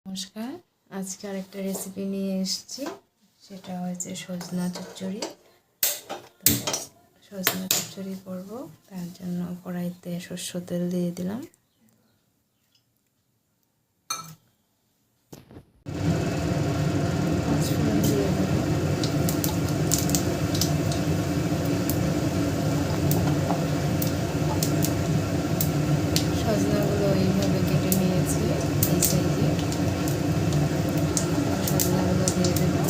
নমস্কার, আজকে আরেকটা রেসিপি নিয়ে এসেছি। সেটা হয়েছে সজনা চচ্চড়ি। তো সজনা চচ্চড়ি করবো, তার জন্য কড়াইতে সরষের তেল দিয়ে দিলাম। পাঁচফোড়ন দিয়ে দেবো। সজনাগুলো এইভাবে কেটে নিয়েছি, এই সাইজে। সজনাগুলো দিয়ে দেবো।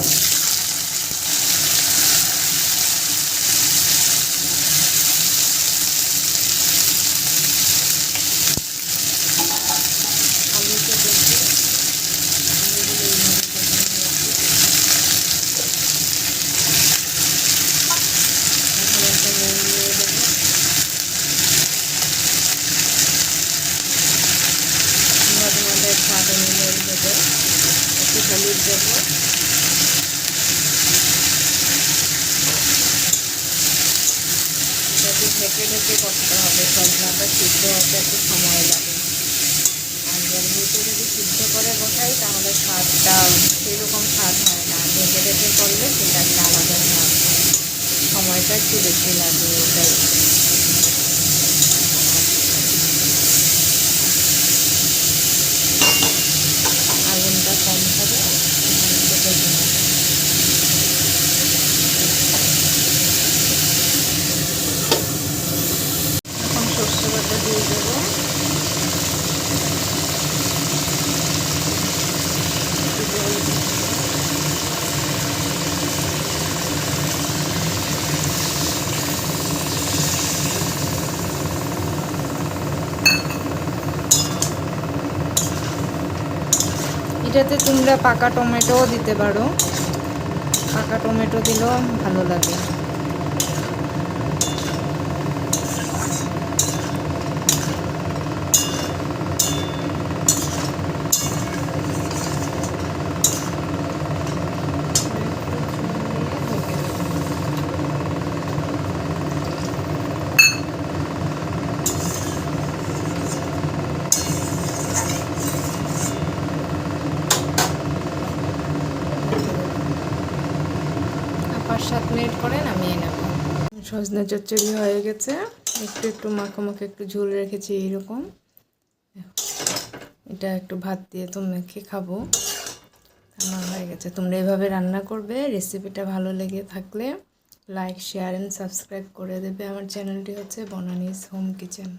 আলু কেটেছি, আলুগুলো এইভাবে কেটে নিয়েছি। এখন একটা নুন দিয়ে দেবো। তোমাদের স্বাদ অনুযায়ী দেবো। একটু হলুদ দেবো। এটাকে ঢেকে ঢেকে করতে হবে। সজনাটা সিদ্ধ হতে একটু সময় লাগে। আর এমনিতে যদি সিদ্ধ করে বসাই তাহলে স্বাদটা সেরকম স্বাদ হয় না। ঢেকে ঢেকে করলে সেটা একটা আলাদা স্বাদ হয়। সময়টা একটু বেশি লাগে ওটাই। আগুনটা কম হবে। এখন সর্ষে বাটা দিয়ে দেবো। এটাতে তোমরা পাকা টমেটোও দিতে পারো। পাকা টমেটো দিলেও ভালো লাগে। আর 5-7 মিনিট করে নামিয়ে নেব। সজনা চচ্চড়ি হয়ে গেছে। একটু একটু মাখো মাখো একটু ঝোল রেখেছি এইরকম। এটা একটু ভাত দিয়ে তো মেখে খাবো। আমার হয়ে গেছে। তোমরা এভাবে রান্না করবে। রেসিপিটা ভালো লেগে থাকলে লাইক, শেয়ার অ্যান্ড সাবস্ক্রাইব করে দেবে। আমার চ্যানেলটি হচ্ছে বনানীস হোম কিচেন।